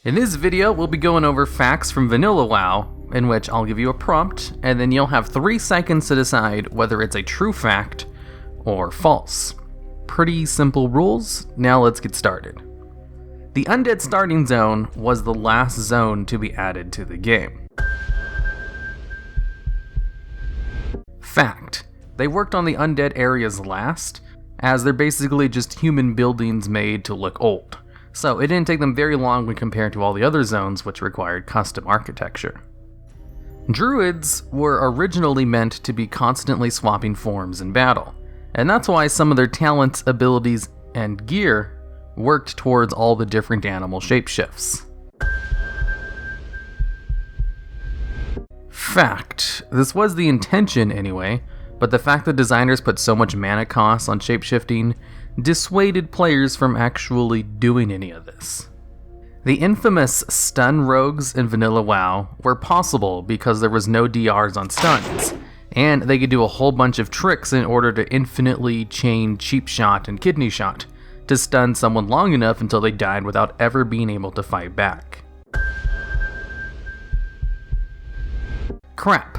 In this video, we'll be going over facts from vanilla WoW, in which I'll give you a prompt, and then you'll have 3 seconds to decide whether it's a true fact or false. Pretty simple rules, now let's get started. The Undead starting zone was the last zone to be added to the game. Fact: they worked on the Undead areas last, as they're basically just human buildings made to look old. So it didn't take them very long when compared to all the other zones which required custom architecture. Druids were originally meant to be constantly swapping forms in battle, and that's why some of their talents, abilities, and gear worked towards all the different animal shapeshifts. Fact: this was the intention anyway, but the fact that designers put so much mana costs on shapeshifting dissuaded players from actually doing any of this. The infamous stun rogues in vanilla WoW were possible because there was no DRs on stuns, and they could do a whole bunch of tricks in order to infinitely chain cheap shot and kidney shot to stun someone long enough until they died without ever being able to fight back. Crap.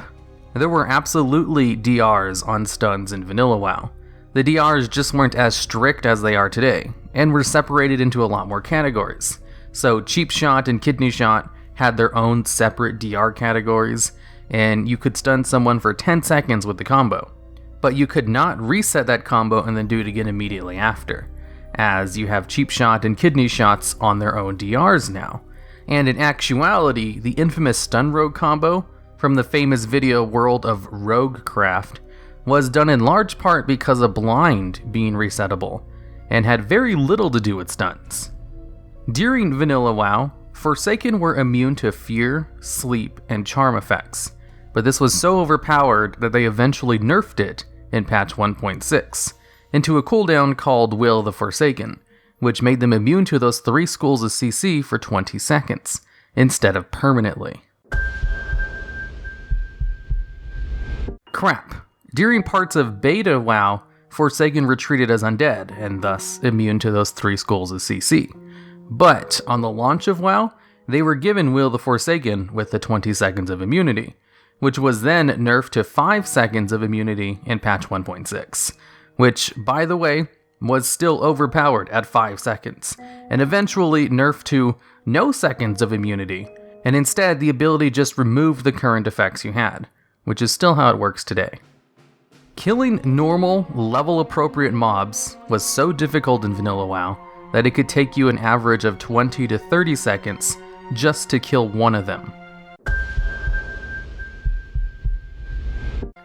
There were absolutely DRs on stuns in vanilla WoW. The DRs just weren't as strict as they are today, and were separated into a lot more categories. So cheap shot and kidney shot had their own separate DR categories, and you could stun someone for 10 seconds with the combo. But you could not reset that combo and then do it again immediately after, as you have cheap shot and kidney shots on their own DRs now. And in actuality, the infamous stun rogue combo from the famous video World of Warcraft was done in large part because of blind being resettable, and had very little to do with stuns. During vanilla WoW, Forsaken were immune to fear, sleep, and charm effects, but this was so overpowered that they eventually nerfed it in patch 1.6 into a cooldown called Will the Forsaken, which made them immune to those 3 schools of CC for 20 seconds, instead of permanently. Crap. During parts of beta WoW, Forsaken retreated as undead, and thus immune to those 3 schools of CC. But on the launch of WoW, they were given Will the Forsaken with the 20 seconds of immunity, which was then nerfed to 5 seconds of immunity in patch 1.6, which, by the way, was still overpowered at 5 seconds, and eventually nerfed to no seconds of immunity, and instead the ability just removed the current effects you had, which is still how it works today. Killing normal, level-appropriate mobs was so difficult in vanilla WoW that it could take you an average of 20 to 30 seconds just to kill one of them.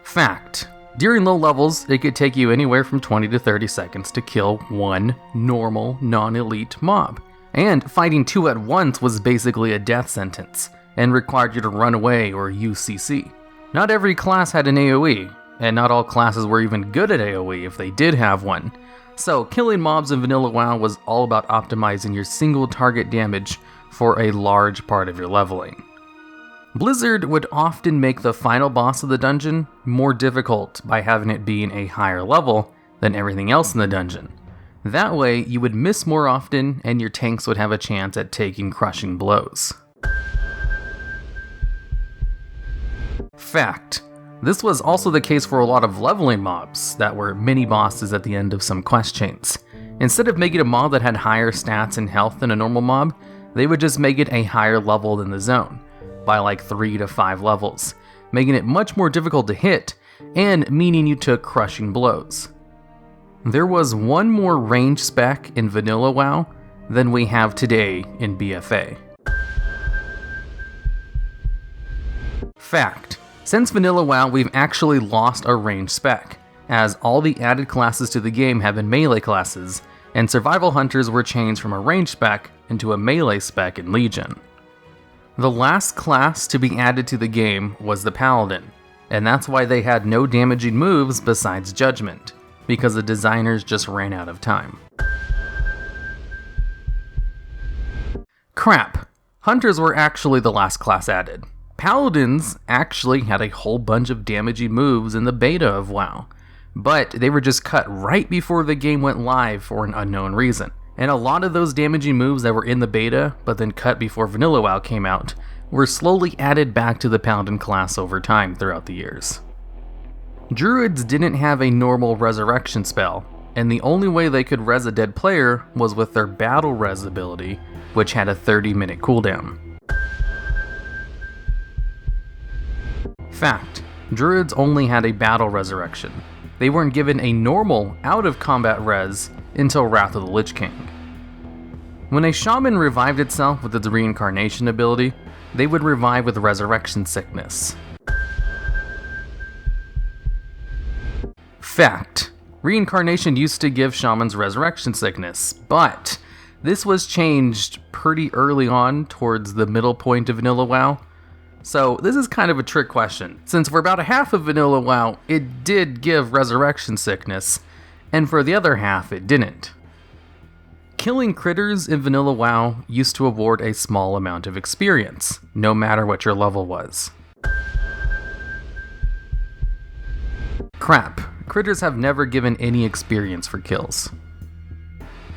Fact: during low levels, it could take you anywhere from 20 to 30 seconds to kill one normal, non-elite mob. And fighting 2 at once was basically a death sentence, and required you to run away or use CC. Not every class had an AoE, and not all classes were even good at AoE if they did have one. So killing mobs in vanilla WoW was all about optimizing your single target damage for a large part of your leveling. Blizzard would often make the final boss of the dungeon more difficult by having it being a higher level than everything else in the dungeon. That way you would miss more often and your tanks would have a chance at taking crushing blows. Fact: this was also the case for a lot of leveling mobs that were mini-bosses at the end of some quest chains. Instead of making a mob that had higher stats and health than a normal mob, they would just make it a higher level than the zone, by like 3 to 5 levels, making it much more difficult to hit, and meaning you took crushing blows. There was one more range spec in vanilla WoW than we have today in BFA. Fact: since vanilla WoW, we've actually lost a range spec, as all the added classes to the game have been melee classes, and survival hunters were changed from a range spec into a melee spec in Legion. The last class to be added to the game was the Paladin, and that's why they had no damaging moves besides Judgment, because the designers just ran out of time. Crap. Hunters were actually the last class added. Paladins actually had a whole bunch of damaging moves in the beta of WoW, but they were just cut right before the game went live for an unknown reason, And a lot of those damaging moves that were in the beta, but then cut before Vanilla WoW came out, were slowly added back to the Paladin class over time throughout the years. Druids didn't have a normal resurrection spell, and the only way they could res a dead player was with their battle res ability, which had a 30-minute cooldown. Fact: Druids only had a battle resurrection. They weren't given a normal out-of-combat res until Wrath of the Lich King. When a shaman revived itself with its reincarnation ability, they would revive with resurrection sickness. Fact: Reincarnation used to give shamans resurrection sickness, but this was changed pretty early on towards the middle point of Vanilla WoW. So this is kind of a trick question, since for about a half of Vanilla WoW, it did give resurrection sickness, and for the other half, it didn't. Killing critters in Vanilla WoW used to award a small amount of experience, no matter what your level was. Crap. Critters have never given any experience for kills.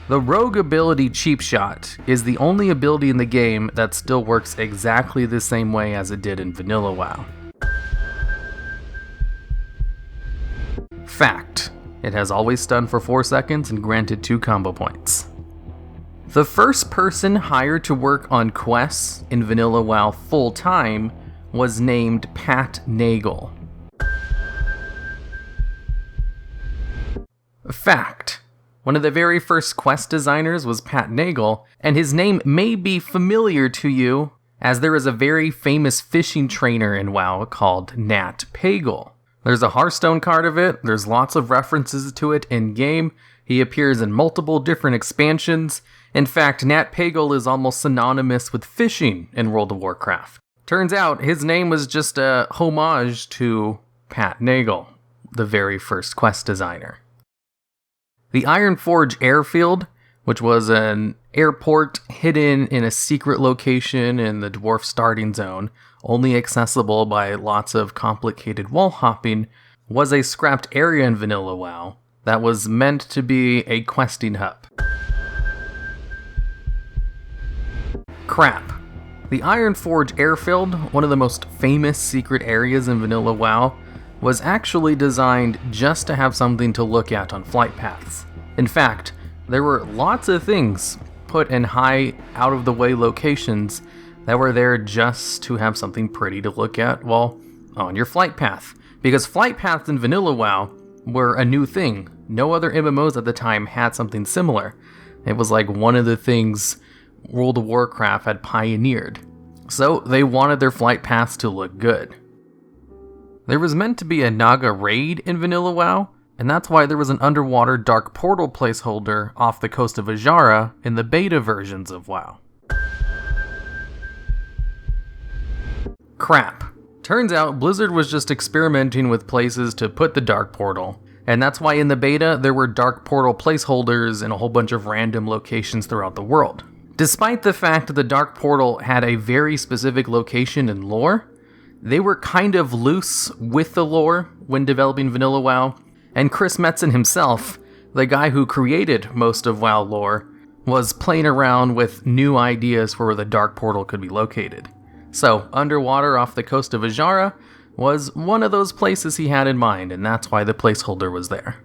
The rogue ability Cheap Shot is the only ability in the game that still works exactly the same way as it did in Vanilla WoW. Fact: It has always stunned for 4 seconds and granted 2 combo points. The first person hired to work on quests in Vanilla WoW full-time was named Pat Nagel. Fact: One of the very first quest designers was Pat Nagel, and his name may be familiar to you, as there is a very famous fishing trainer in WoW called Nat Pagle. There's a Hearthstone card of it, there's lots of references to it in-game, he appears in multiple different expansions. In fact, Nat Pagle is almost synonymous with fishing in World of Warcraft. Turns out, his name was just a homage to Pat Nagel, the very first quest designer. The Ironforge airfield, which was an airport hidden in a secret location in the Dwarf starting zone, only accessible by lots of complicated wall hopping, was a scrapped area in Vanilla WoW that was meant to be a questing hub. Crap. The Ironforge airfield, one of the most famous secret areas in Vanilla WoW, was actually designed just to have something to look at on flight paths. In fact, there were lots of things put in high, out-of-the-way locations that were there just to have something pretty to look at while on your flight path. Because flight paths in Vanilla WoW were a new thing. No other MMOs at the time had something similar. It was like one of the things World of Warcraft had pioneered. So they wanted their flight paths to look good. There was meant to be a Naga raid in Vanilla WoW, and that's why there was an underwater dark portal placeholder off the coast of Ajara in the beta versions of WoW. Crap. Turns out Blizzard was just experimenting with places to put the dark portal, and that's why in the beta there were dark portal placeholders in a whole bunch of random locations throughout the world. Despite the fact that the dark portal had a very specific location and lore, they were kind of loose with the lore when developing Vanilla WoW, and Chris Metzen himself, the guy who created most of WoW lore, was playing around with new ideas for where the dark portal could be located. So, underwater off the coast of Ajara was one of those places he had in mind, and that's why the placeholder was there.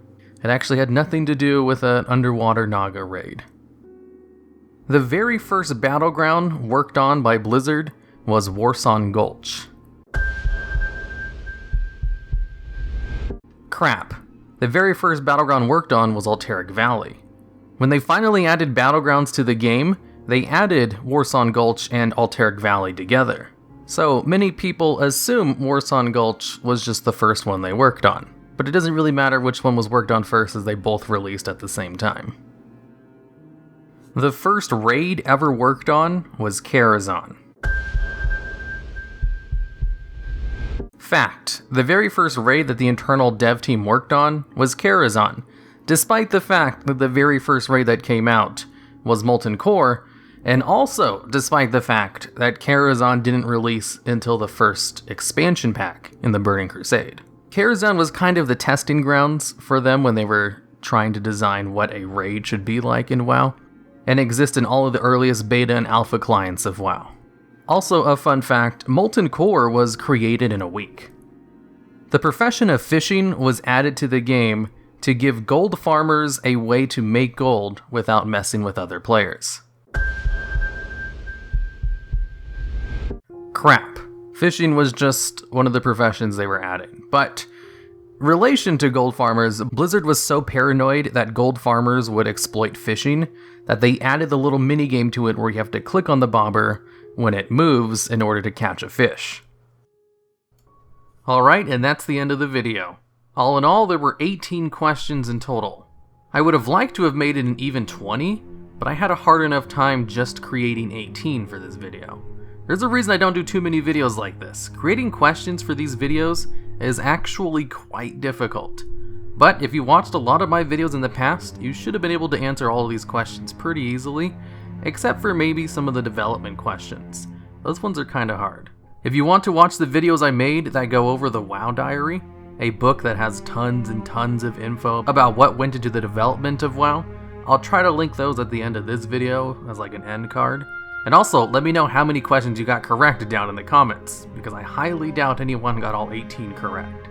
It actually had nothing to do with an underwater Naga raid. The very first battleground worked on by Blizzard was Warsong Gulch. Crap. The very first battleground worked on was Alterac Valley. When they finally added battlegrounds to the game, they added Warsong Gulch and Alterac Valley together. So many people assume Warsong Gulch was just the first one they worked on, but it doesn't really matter which one was worked on first as they both released at the same time. The first raid ever worked on was Karazhan. Fact: the very first raid that the internal dev team worked on was Karazhan, despite the fact that the very first raid that came out was Molten Core, and also despite the fact that Karazhan didn't release until the first expansion pack in the Burning Crusade. Karazhan was kind of the testing grounds for them when they were trying to design what a raid should be like in WoW. and exist in all of the earliest beta and alpha clients of WoW. Also, a fun fact, Molten Core was created in a week. The profession of fishing was added to the game to give gold farmers a way to make gold without messing with other players. Crap. Fishing was just one of the professions they were adding, but relation to gold farmers, Blizzard was so paranoid that gold farmers would exploit fishing that they added the little minigame to it where you have to click on the bobber when it moves in order to catch a fish. Alright, and that's the end of the video. All in all, there were 18 questions in total. I would have liked to have made it an even 20, but I had a hard enough time just creating 18 for this video. There's a reason I don't do too many videos like this. Creating questions for these videos is actually quite difficult. But if you watched a lot of my videos in the past, you should have been able to answer all of these questions pretty easily, except for maybe some of the development questions. Those ones are kinda hard. If you want to watch the videos I made that go over the WoW Diary, a book that has tons and tons of info about what went into the development of WoW, I'll try to link those at the end of this video as like an end card. And also, let me know how many questions you got correct down in the comments, because I highly doubt anyone got all 18 correct.